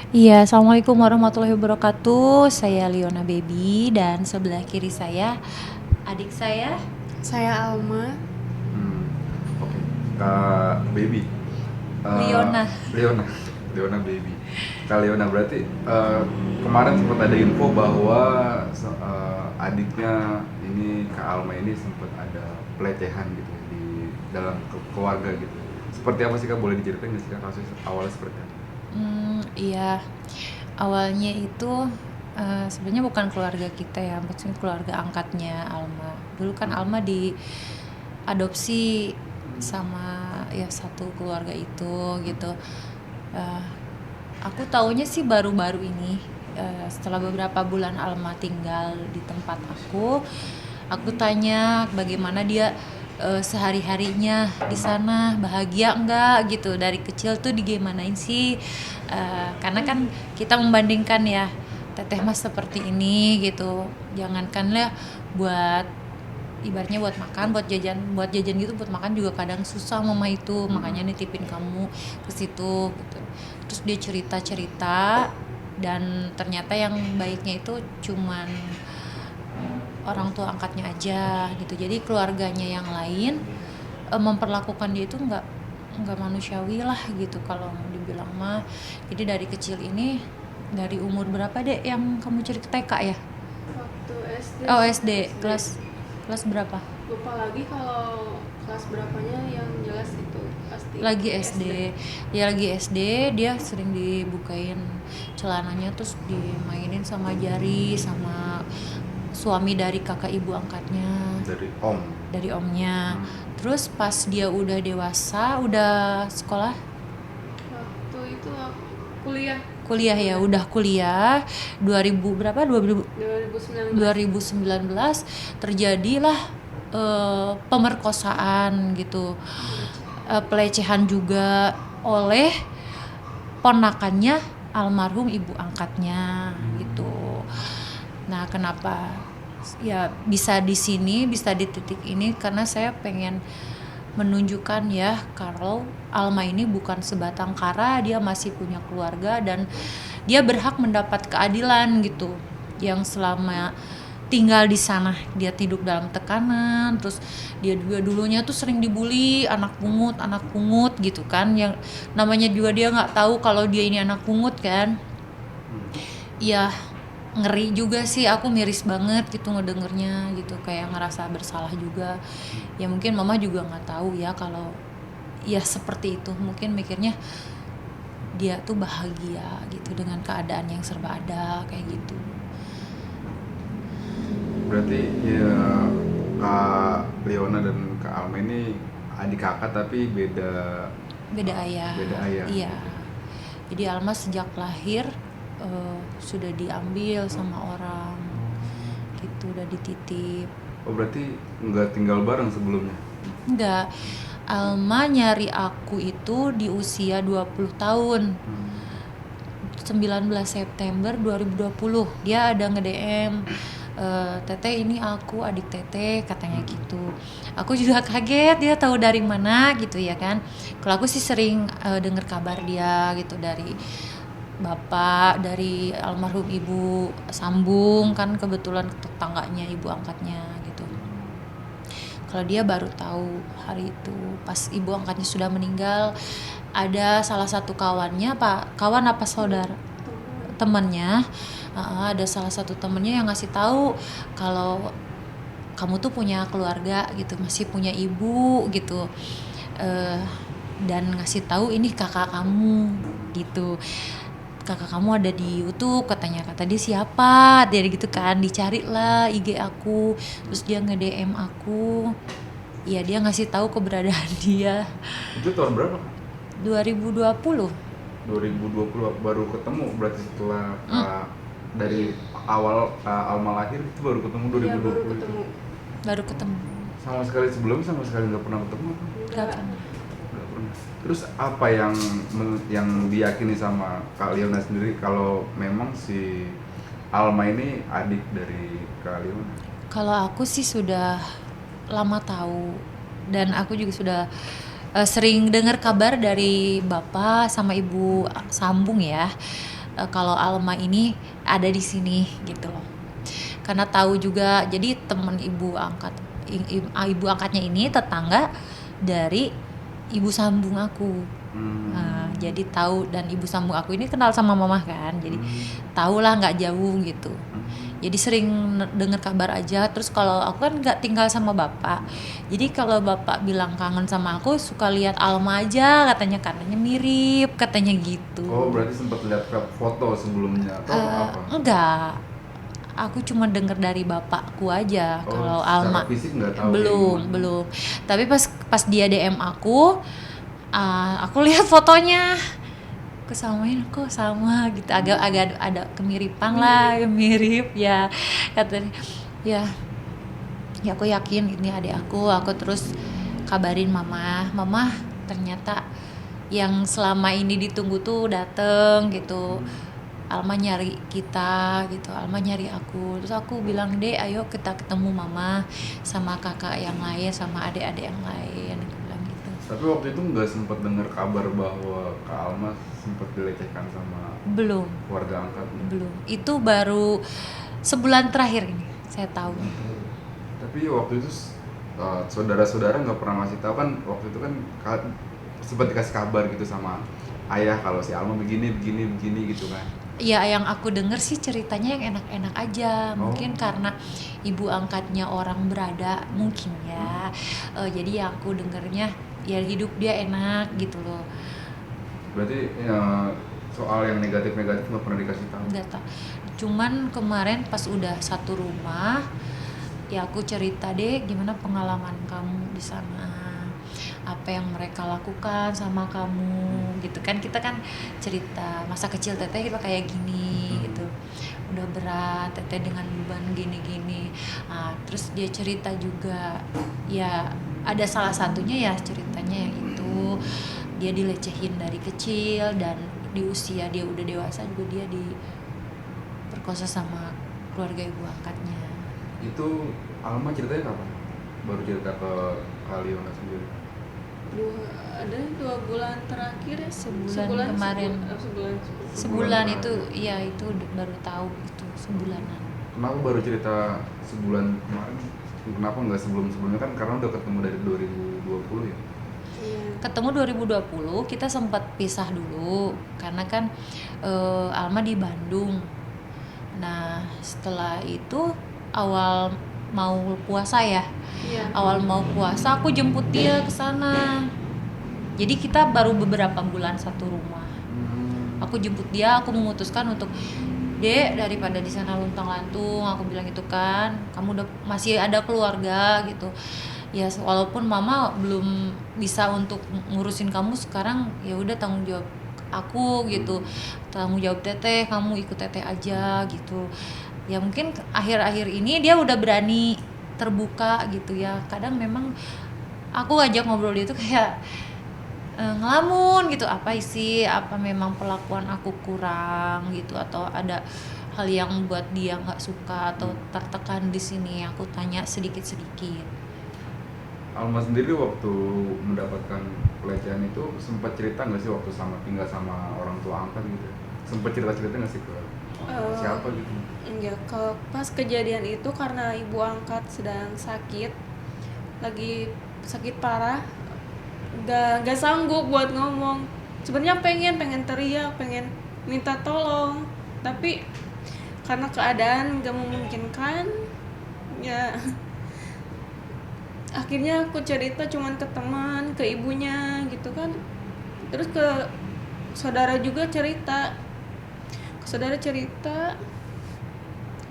Iya, Assalamualaikum warahmatullahi wabarakatuh. Saya Liona Baby dan sebelah kiri saya adik saya. Saya Alma. Hmm, oke. Kak Baby. Eh, Liona. Leona. Leona Baby. Kak Leona berarti kemarin sempat ada info bahwa adiknya ini Kak Alma ini sempat ada pelecehan gitu ya, di dalam keluarga gitu. Seperti apa sih Kak, boleh diceritain nggak sih Kak kasus awalnya seperti apa? Iya. Awalnya itu sebenarnya bukan keluarga kita ya, maksudnya keluarga angkatnya Alma. Dulu kan Alma diadopsi sama ya satu keluarga itu gitu. Eh, aku taunya sih baru-baru ini, setelah beberapa bulan Alma tinggal di tempat aku tanya bagaimana dia sehari-harinya di sana, bahagia enggak gitu, dari kecil tuh digimanain sih. Karena kan kita membandingkan ya, teteh mas seperti ini gitu, jangankan lah buat ibaratnya buat jajan gitu, buat makan juga kadang susah mama itu, makanya nitipin kamu ke situ gitu. Terus dia cerita dan ternyata yang baiknya itu cuman orang tua angkatnya aja gitu, jadi keluarganya yang lain memperlakukan dia itu nggak manusiawi lah gitu kalau mau dibilang mah. Jadi dari kecil ini, dari umur berapa dek yang kamu cerita, TK ya? Waktu SD. Oh SD, kelas berapa? Lupa lagi kalau kelas berapanya, yang jelas itu pasti Lagi SD. Ya lagi SD dia sering dibukain celananya, terus dimainin sama jari sama suami dari kakak ibu angkatnya, Dari Om. dari omnya. Terus pas dia udah dewasa, udah sekolah, Waktu itu aku kuliah ya udah kuliah 2000 berapa 2019. 2019 terjadilah pemerkosaan gitu, pelecehan juga oleh ponakannya almarhum ibu angkatnya gitu. Nah, kenapa ya bisa di sini, bisa di titik ini, karena saya pengen menunjukkan ya kalau Alma ini bukan sebatang kara, dia masih punya keluarga dan dia berhak mendapat keadilan gitu. Yang selama tinggal di sana dia hidup dalam tekanan, terus dia juga dulunya tuh sering dibully, anak pungut gitu kan, yang namanya juga dia nggak tahu kalau dia ini anak pungut kan. Ya ngeri juga sih, aku miris banget gitu ngedengernya gitu, kayak ngerasa bersalah juga. Ya mungkin mama juga nggak tahu ya kalau ya seperti itu, mungkin mikirnya dia tuh bahagia gitu dengan keadaan yang serba ada kayak gitu. Berarti ya Kak Leona dan Kak Alma ini adik kakak tapi Beda ayah. beda ayah. Iya. Jadi Alma sejak lahir sudah diambil sama orang gitu, udah dititip. Oh berarti nggak tinggal bareng sebelumnya? Enggak, Alma nyari aku itu di usia 20 tahun. 19 September 2020 dia ada nge-DM, teteh ini aku adik teteh katanya gitu. Aku juga kaget dia tahu dari mana gitu ya kan. Kalau aku sih sering dengar kabar dia gitu dari bapak, dari almarhum ibu sambung kan, kebetulan tetangganya ibu angkatnya gitu. Kalau dia baru tahu hari itu pas ibu angkatnya sudah meninggal. Ada salah satu kawannya, kawan apa saudara, temennya, ada salah satu temennya yang ngasih tahu kalau kamu tuh punya keluarga gitu, masih punya ibu gitu. Dan ngasih tahu ini kakak kamu gitu, kakak kamu ada di YouTube katanya. Kata dia siapa, dia gitu kan, dicari lah IG aku, terus dia nge-DM aku. Ya dia ngasih tahu keberadaan dia. Itu tahun berapa? 2020. 2020 baru ketemu berarti setelah dari awal Alma lahir itu baru ketemu 2020. Iya, baru ketemu. Baru ketemu. Sama sekali sebelumnya sama sekali nggak pernah ketemu. Gak pernah. Nggak pernah. Terus apa yang diyakini sama Kak Leona sendiri kalau memang si Alma ini adik dari Kak Leona? Kalau aku sih sudah lama tahu, dan aku juga sudah sering dengar kabar dari bapak sama ibu sambung ya. kalau Alma ini ada di sini gitu loh. Karena tahu juga, jadi temen ibu angkatnya ini tetangga dari ibu sambung aku. Nah, jadi tahu, dan ibu sambung aku ini kenal sama mama kan, jadi tahulah nggak jauh gitu. Jadi sering dengar kabar aja. Terus kalau aku kan nggak tinggal sama bapak, jadi kalau bapak bilang kangen sama aku suka lihat Alma aja, katanya mirip, katanya gitu. Oh, berarti sempat lihat foto sebelumnya atau apa? Enggak, aku cuma dengar dari bapakku aja. Oh, Kalau secara Alma fisik nggak tahu belum. Tapi pas dia DM aku lihat fotonya, kesamain kok sama gitu, agak ada kemiripan lah, mirip ya katanya. Ya aku yakin ini adik aku terus kabarin mama ternyata yang selama ini ditunggu tuh dateng gitu. Alma nyari kita gitu, Alma nyari aku. Terus aku bilang, "Dek, ayo kita ketemu mama sama kakak yang lain, sama adik-adik yang lain." Aku bilang gitu. Tapi waktu itu nggak sempat dengar kabar bahwa Kak Alma sempat dilecehkan sama Belum. keluarga angkat? Belum. Itu baru sebulan terakhir ini saya tahu. Tapi waktu itu saudara-saudara nggak pernah ngasih tahu kan? Waktu itu kan sempat dikasih kabar gitu sama ayah kalau si Alma begini gitu kan? Ya, yang aku denger sih ceritanya yang enak-enak aja. Mungkin karena ibu angkatnya orang berada mungkin ya. Jadi yang aku dengernya ya hidup dia enak gitu loh. Berarti soal yang negatif-negatif nggak pernah dikasih tahu? Nggak tahu. Cuman kemarin pas udah satu rumah, ya aku cerita, "Dek, gimana pengalaman kamu di sana? Apa yang mereka lakukan sama kamu?" Gitu kan, kita kan cerita masa kecil teteh kita kayak gini gitu, udah berat teteh dengan beban gini. Nah, terus dia cerita juga, ya ada salah satunya ya ceritanya yang itu dia dilecehin dari kecil, dan di usia dia udah dewasa juga dia diperkosa sama keluarga ibu angkatnya. Itu Alma ceritanya kapan? Baru cerita ke Kaliona sendiri? Ada 2 bulan terakhir ya, Sebulan kemarin. Sebulan itu, iya itu baru tahu itu sebulanan. Kenapa baru cerita sebulan kemarin? Kenapa nggak sebelum-sebelumnya, kan karena udah ketemu dari 2020 ya? Iya. Ketemu 2020, kita sempat pisah dulu karena kan Alma di Bandung. Nah, setelah itu awal mau puasa ya. Iya. Awal mau puasa aku jemput dia ke sana. Jadi kita baru beberapa bulan satu rumah. Aku jemput dia, aku memutuskan untuk, "Dek, daripada di sana luntang-lantung," aku bilang gitu kan, "kamu udah masih ada keluarga gitu. Ya walaupun mama belum bisa untuk ngurusin kamu sekarang, ya udah tanggung jawab aku gitu. Tanggung jawab teteh, kamu ikut teteh aja gitu." Ya mungkin akhir-akhir ini dia udah berani terbuka gitu ya. Kadang memang aku ngajak ngobrol dia tuh kayak ngelamun gitu, apa memang pelakuan aku kurang gitu, atau ada hal yang membuat dia nggak suka atau tertekan di sini. Aku tanya sedikit-sedikit. Alma sendiri waktu mendapatkan pelecehan itu sempat cerita nggak sih waktu tinggal sama orang tua angkat gitu? Sempat cerita nggak sih ke siapa gitu? Enggak, kalau pas kejadian itu karena ibu angkat sedang sakit, lagi sakit parah, nggak sanggup buat ngomong. Sebenarnya pengen teriak, pengen minta tolong, tapi karena keadaan nggak memungkinkan, ya akhirnya aku cerita cuman ke teman, ke ibunya gitu kan. Terus ke saudara juga cerita,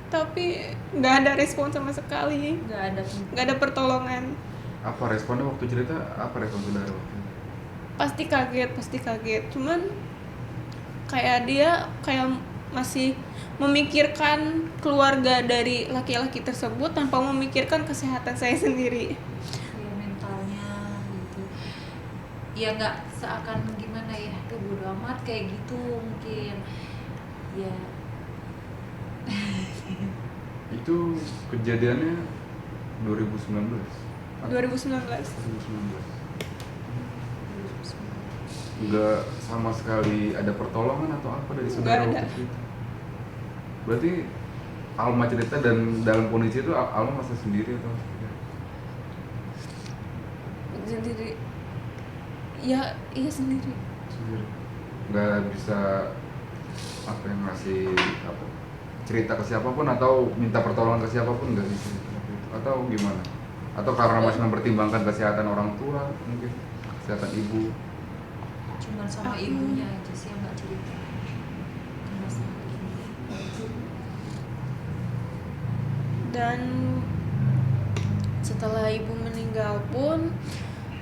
tapi nggak ada respon sama sekali, nggak ada pertolongan. Apa responnya waktu cerita? Apa respon saudara waktu itu? Pasti kaget, cuman kayak dia kayak masih memikirkan keluarga dari laki-laki tersebut tanpa memikirkan kesehatan saya sendiri. Ya mentalnya gitu. Ya nggak seakan gimana ya, tuh bodo amat kayak gitu mungkin. Ya. Itu kejadiannya 2019. 2019. nggak sama sekali ada pertolongan atau apa dari saudara Nggak ada. waktu itu? Berarti Alma cerita dan dalam kondisi itu Alma masih sendiri atau Sendiri. Ya, iya sendiri. sendiri? Nggak bisa apa yang ngasih apa cerita ke siapapun atau minta pertolongan ke siapapun, nggak bisa waktu itu. Atau gimana? Atau karena masih mempertimbangkan kesehatan orang tua mungkin, kesehatan ibu? Cuman sama Aku- ibunya aja sih yang nggak cerita. Karena sama ibunya. Dan setelah ibu meninggal pun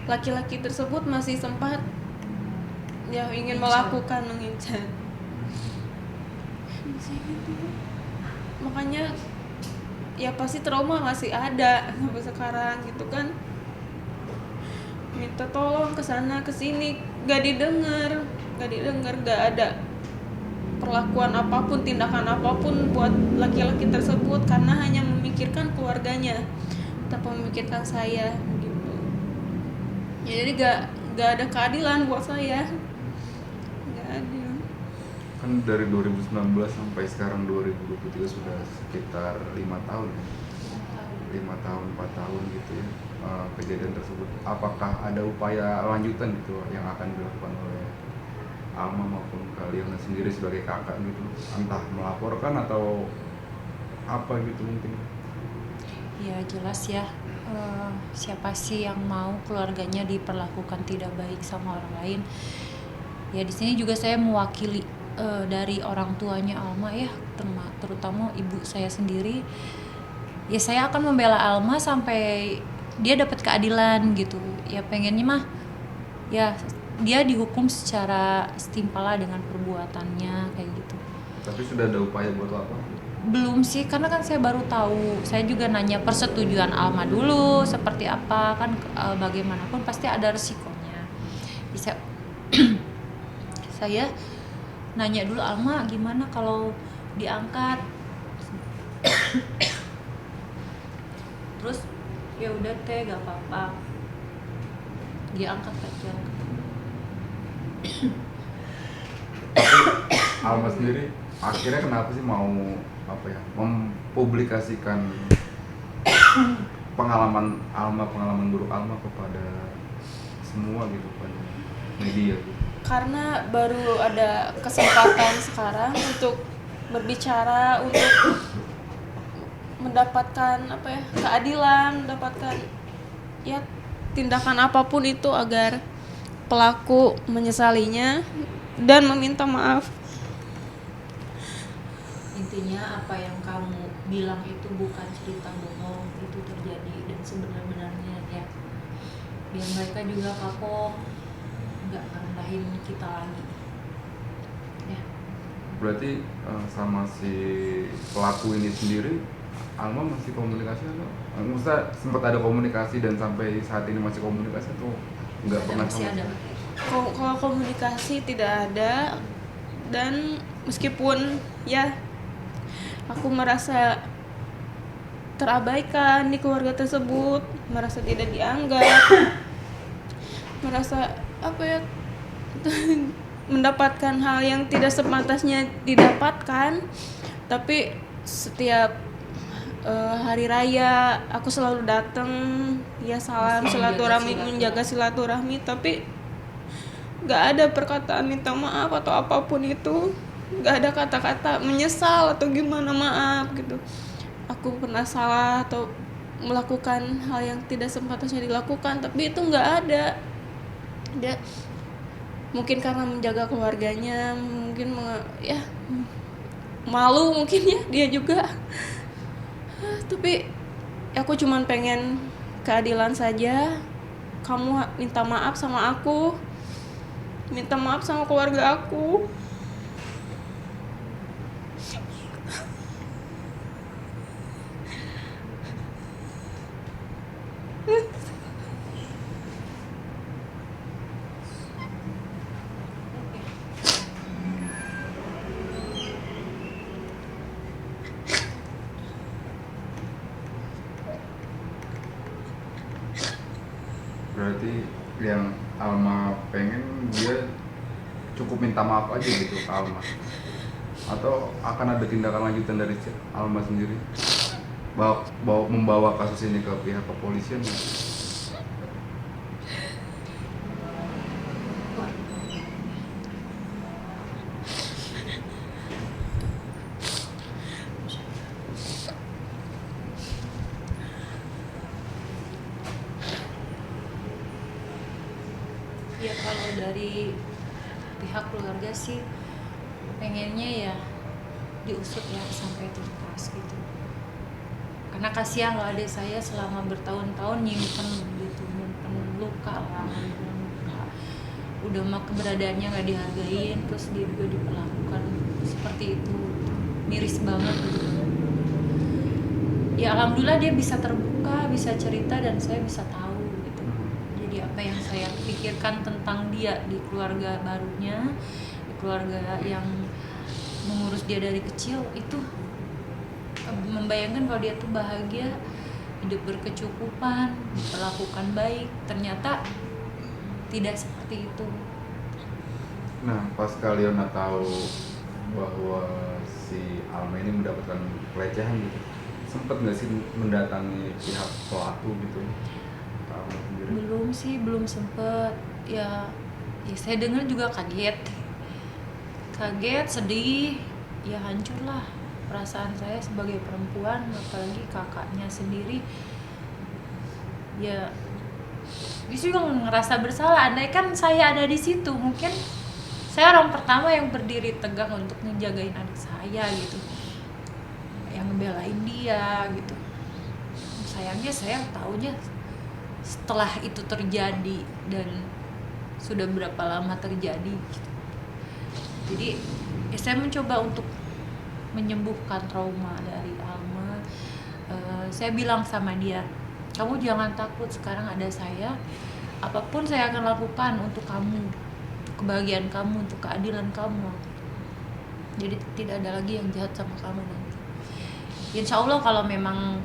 laki-laki tersebut masih sempat ya ingin melakukan mengincar. Makanya ya pasti trauma masih ada sampai sekarang gitu kan. Minta tolong ke sana ke sini gak didengar, gak ada perlakuan apapun, tindakan apapun buat laki-laki tersebut karena hanya memikirkan keluarganya tanpa memikirkan saya gitu. Ya, jadi gak ada keadilan buat saya, gak adil. Kan dari 2019 sampai sekarang 2023 sudah sekitar 5 tahun ya? 5 tahun, 4 tahun gitu ya, kejadian tersebut. Apakah ada upaya lanjutan gitu yang akan dilakukan oleh Alma maupun kalian sendiri sebagai kakak gitu, entah melaporkan atau apa gitu mungkin? Ya jelas ya, siapa sih yang mau keluarganya diperlakukan tidak baik sama orang lain. Ya di sini juga saya mewakili dari orang tuanya Alma ya, terutama ibu saya sendiri. Ya saya akan membela Alma sampai dia dapat keadilan gitu. Ya pengennya mah ya dia dihukum secara setimpal lah dengan perbuatannya kayak gitu. Tapi sudah ada upaya buat apa? Belum sih, karena kan saya baru tahu. Saya juga nanya persetujuan Alma dulu seperti apa kan, bagaimanapun pasti ada resikonya. Bisa saya nanya dulu, Alma gimana kalau diangkat? Terus ya udah teh gak apa-apa, diangkat aja. Alma sendiri akhirnya kenapa sih mau apa ya, mempublikasikan pengalaman buruk Alma kepada semua gitu, kepada media gitu? Karena baru ada kesempatan sekarang untuk berbicara, untuk mendapatkan apa ya, keadilan, mendapatkan ya tindakan apapun itu agar pelaku menyesalinya dan meminta maaf. Intinya apa yang kamu bilang itu bukan cerita bohong, itu terjadi dan sebenar-benarnya ya. Biar mereka juga kapok, nggak rendahin kita lagi. Ya. Berarti sama si pelaku ini sendiri Alma masih komunikasi atau maksudnya sempat ada komunikasi dan sampai saat ini masih komunikasi atau nggak Ada, pernah masih sama ada. sekali? Kalau komunikasi tidak ada, dan meskipun ya aku merasa terabaikan di keluarga tersebut, merasa tidak dianggap, merasa apa ya, mendapatkan hal yang tidak sepantasnya didapatkan. Tapi setiap hari raya aku selalu datang, ya salam, Masih silaturahmi, menjaga menjaga silaturahmi, tapi nggak ada perkataan minta maaf atau apapun itu, nggak ada kata-kata menyesal atau gimana, maaf gitu. Aku pernah salah atau melakukan hal yang tidak sepantasnya dilakukan, tapi itu nggak ada. Dia mungkin karena menjaga keluarganya, mungkin ya malu mungkin ya dia juga. Tapi aku cuman pengen keadilan saja. Kamu minta maaf sama aku, minta maaf sama keluarga aku. Berarti yang Alma pengen dia cukup minta maaf aja gitu ke Alma, atau akan ada tindakan lanjutan dari Alma sendiri membawa kasus ini ke pihak kepolisian? Ya kalau dari pihak keluarga sih pengennya ya diusut ya sampai tuntas gitu, karena kasihan loh adik saya selama bertahun-tahun nyimpen gitu, nyimpen luka lah, nyimpen luka. Udah mah keberadaannya nggak dihargain, terus dia juga diperlakukan seperti itu, miris banget gitu. Ya alhamdulillah dia bisa terbuka, bisa cerita, dan saya bisa tahu gitu. Jadi apa yang saya pikirkan tentang dia di keluarga barunya, di keluarga yang mengurus dia dari kecil, itu membayangkan kalau dia tuh bahagia, hidup berkecukupan, diperlakukan baik, ternyata tidak seperti itu. Nah, pas kalian tahu bahwa si Alma ini mendapatkan pelecehan gitu, sempet nggak sih mendatangi pihak pelaku gitu? Alma sendiri? Belum sih, belum sempet. Ya saya dengar juga kaget, sedih, ya hancur lah perasaan saya sebagai perempuan, apalagi kakaknya sendiri. Ya dia juga ngerasa bersalah. Andai kan saya ada di situ, mungkin saya orang pertama yang berdiri tegak untuk ngejagain adik saya gitu, yang ngebelain dia gitu. Sayangnya saya tahunya setelah itu terjadi, dan sudah berapa lama terjadi gitu. Jadi saya mencoba untuk menyembuhkan trauma dari Alma. Saya bilang sama dia, kamu jangan takut, sekarang ada saya, apapun saya akan lakukan untuk kamu, untuk kebahagiaan kamu, untuk keadilan kamu. Jadi tidak ada lagi yang jahat sama kamu nanti. Insya Allah kalau memang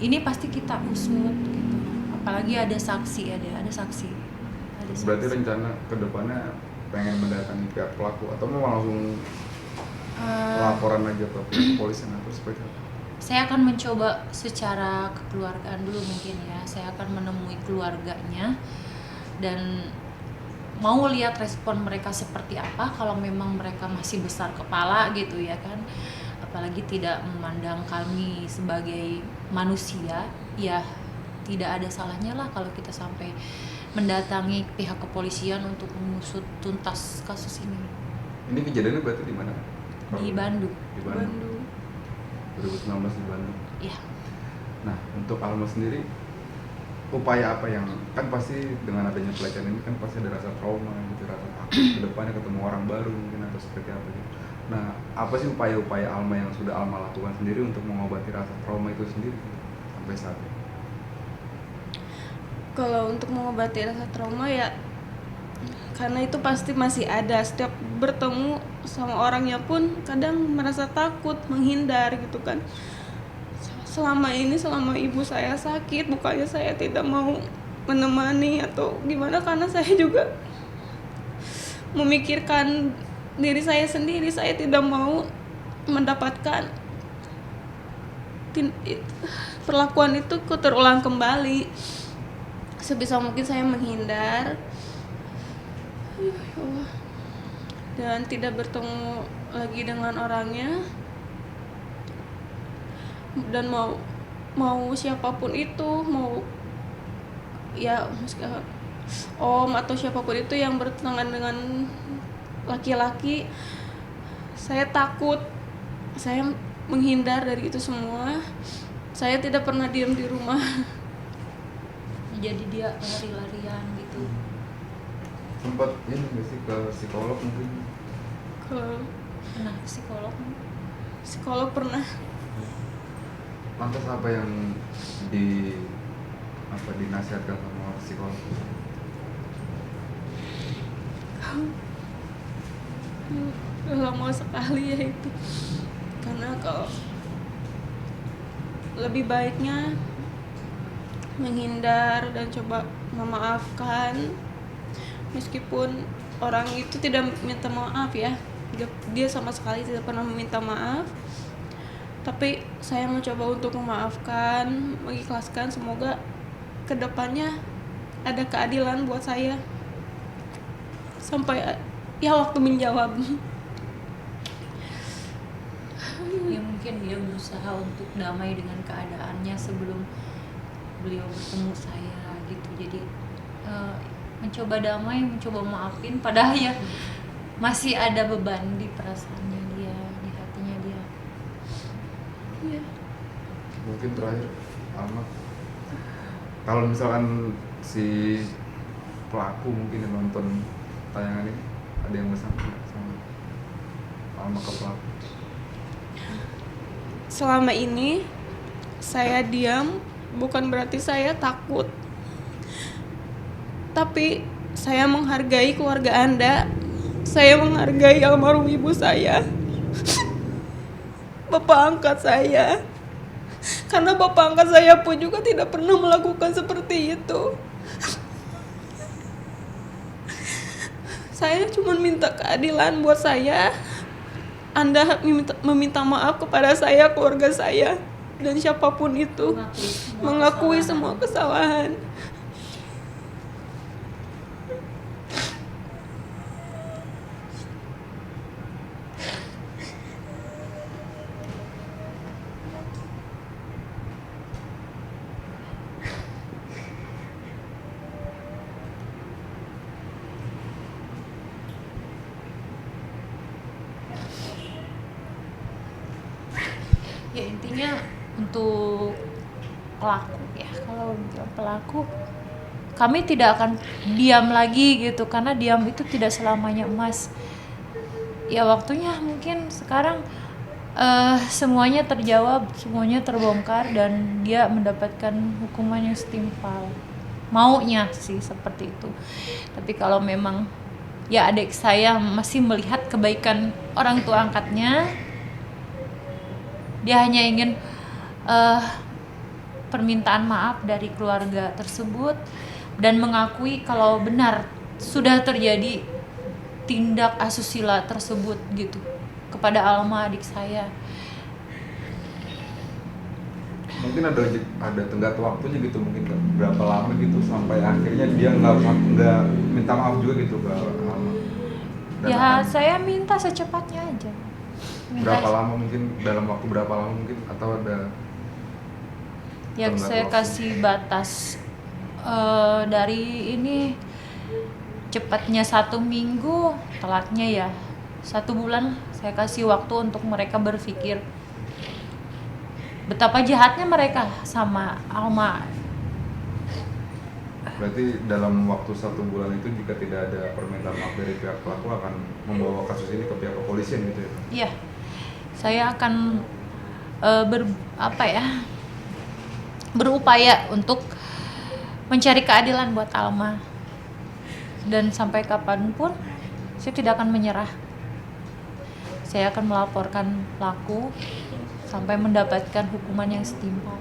ini pasti kita usut gitu. Apalagi ada saksi, ada saksi. Berarti rencana kedepannya pengen mendatangi pihak pelaku atau mau langsung laporan aja ke pihak kepolisian atau seperti apa? Saya akan mencoba secara kekeluargaan dulu mungkin ya. Saya akan menemui keluarganya dan mau lihat respon mereka seperti apa. Kalau memang mereka masih besar kepala gitu ya kan, apalagi tidak memandang kami sebagai manusia, ya tidak ada salahnya lah kalau kita sampai mendatangi pihak kepolisian untuk mengusut tuntas kasus ini. Ini kejadiannya berarti di mana? Di Bandung. Di Bandung. 2019 di Bandung. Iya. Nah, untuk Alma sendiri, upaya apa yang, kan pasti dengan adanya pelecehan ini kan pasti ada rasa trauma gitu, rasa takut ke depannya ketemu orang baru mungkin atau seperti apa gitu. Nah, apa sih upaya-upaya Alma yang sudah Alma lakukan sendiri untuk mengobati rasa trauma itu sendiri sampai saat ini? Kalau untuk mengobati rasa trauma ya, karena itu pasti masih ada. Setiap bertemu sama orangnya pun kadang merasa takut, menghindar gitu kan. Selama ibu saya sakit, bukannya saya tidak mau menemani atau gimana, karena saya juga memikirkan diri saya sendiri. Saya tidak mau mendapatkan perlakuan itu terulang kembali. Sebisa mungkin saya menghindar dan tidak bertemu lagi dengan orangnya. Dan mau siapapun itu, mau ya om atau siapapun itu yang bertentangan dengan laki-laki, saya takut. Saya menghindar dari itu semua. Saya tidak pernah diam di rumah. Jadi dia lari-larian gitu. Sempat ini nggak sih ke psikolog mungkin? Nah, Psikolog pernah. Lantas apa yang dinasihatkan sama psikolog? Lama sekali ya itu, karena kalau lebih baiknya menghindar dan coba memaafkan, meskipun orang itu tidak minta maaf ya. Dia sama sekali tidak pernah meminta maaf. Tapi saya mencoba untuk memaafkan, mengikhlaskan. Semoga kedepannya ada keadilan buat saya. Sampai ya waktu menjawab. Ya mungkin dia berusaha untuk damai dengan keadaannya sebelum beliau bertemu saya gitu. Jadi mencoba damai, mencoba maafin, padahal ya masih ada beban di perasaannya dia, di hatinya dia. Iya. Mungkin terakhir Alma, kalau misalkan si pelaku mungkin yang nonton tayangan ini, ada yang pesan sama Alma ke pelaku? Selama ini saya diam bukan berarti saya takut. Tapi saya menghargai keluarga Anda. Saya menghargai almarhum ibu saya. Bapak angkat saya. Karena bapak angkat saya pun juga tidak pernah melakukan seperti itu. Saya cuma minta keadilan buat saya. Anda meminta maaf kepada saya, keluarga saya, dan siapapun itu. Mengakui semua kesalahan. Ya intinya untuk pelaku ya, kalau bilang pelaku, kami tidak akan diam lagi gitu, karena diam itu tidak selamanya emas. Ya waktunya mungkin sekarang semuanya terjawab, semuanya terbongkar, dan dia mendapatkan hukuman yang setimpal. Maunya sih seperti itu. Tapi kalau memang ya adik saya masih melihat kebaikan orang tua angkatnya, dia hanya ingin permintaan maaf dari keluarga tersebut dan mengakui kalau benar sudah terjadi tindak asusila tersebut gitu kepada Alma, adik saya. Mungkin ada tenggat waktunya gitu, mungkin berapa lama gitu sampai akhirnya dia nggak minta maaf juga gitu ke Alma. Dan Ya saya minta secepatnya aja. berapa lama mungkin, dalam waktu berapa lama mungkin, atau ada Yang tenggat saya waktu? kasih batas dari ini cepatnya 1 minggu, telatnya ya 1 bulan. Saya kasih waktu untuk mereka berpikir betapa jahatnya mereka sama Alma. Berarti dalam waktu 1 bulan itu jika tidak ada permintaan maaf dari pihak pelaku akan membawa kasus ini ke pihak kepolisian gitu ya? Iya, saya akan berupaya untuk mencari keadilan buat Alma, dan sampai kapanpun saya tidak akan menyerah. Saya akan melaporkan pelaku sampai mendapatkan hukuman yang setimpal.